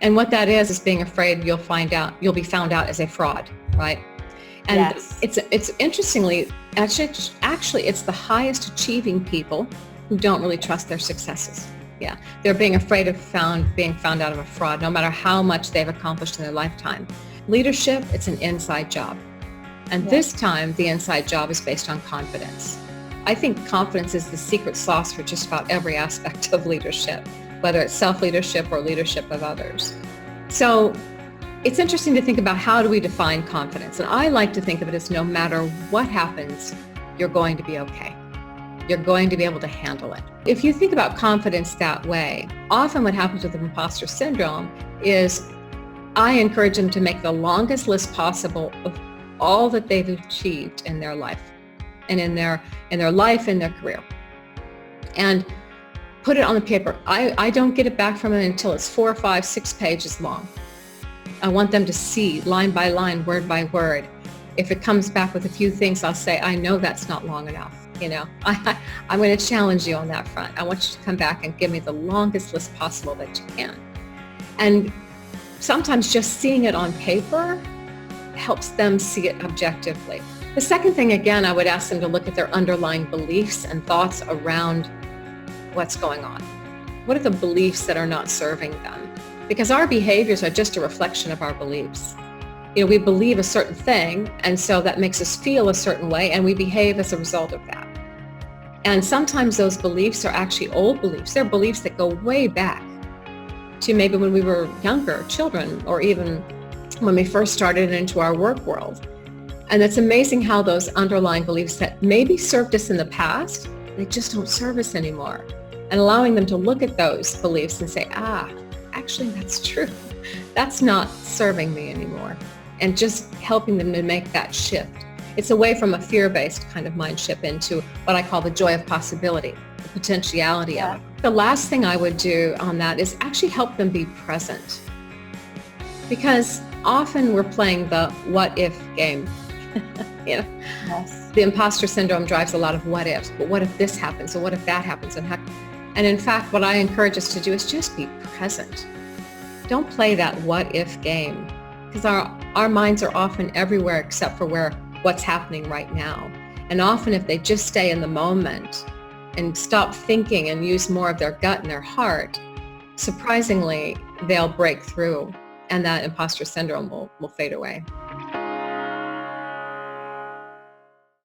And what that is being afraid you'll be found out as a fraud, right? And Yes. it's interestingly, actually, it's the highest achieving people who don't really trust their successes. Yeah, they're being afraid of being found out of a fraud, no matter how much they've accomplished in their lifetime. Leadership, it's an inside job. And this time, the inside job is based on confidence. I think confidence is the secret sauce for just about every aspect of leadership, whether it's self-leadership or leadership of others. So it's interesting to think about, how do we define confidence? And I like to think of it as, no matter what happens, you're going to be okay. You're going to be able to handle it. If you think about confidence that way, often what happens with imposter syndrome is I encourage them to make the longest list possible of all that they've achieved in their life and in their life and their career, and put it on the paper. I don't get it back from them until it's 4, 5, 6 pages long. I want them to see line by line, word by word. If it comes back with a few things, I'll say, I know that's not long enough. I'm going to challenge you on that front. I want you to come back and give me the longest list possible that you can. And sometimes just seeing it on paper helps them see it objectively. The second thing, again, I would ask them to look at their underlying beliefs and thoughts around what's going on. What are the beliefs that are not serving them? Because our behaviors are just a reflection of our beliefs. We believe a certain thing, and so that makes us feel a certain way, and we behave as a result of that. And sometimes those beliefs are actually old beliefs. They're beliefs that go way back to maybe when we were younger, children, or even when we first started into our work world. And it's amazing how those underlying beliefs that maybe served us in the past, they just don't serve us anymore. And allowing them to look at those beliefs and say, actually, that's true. That's not serving me anymore. And just helping them to make that shift. It's away from a fear-based kind of mind shift into what I call the joy of possibility, the potentiality of it. The last thing I would do on that is actually help them be present. Because often we're playing the what if game. Yes. The imposter syndrome drives a lot of what ifs, but what if this happens, or what if that happens? And in fact, what I encourage us to do is just be present. Don't play that what if game, because our minds are often everywhere except for what's happening right now. And often if they just stay in the moment and stop thinking and use more of their gut and their heart, surprisingly, they'll break through and that imposter syndrome will fade away.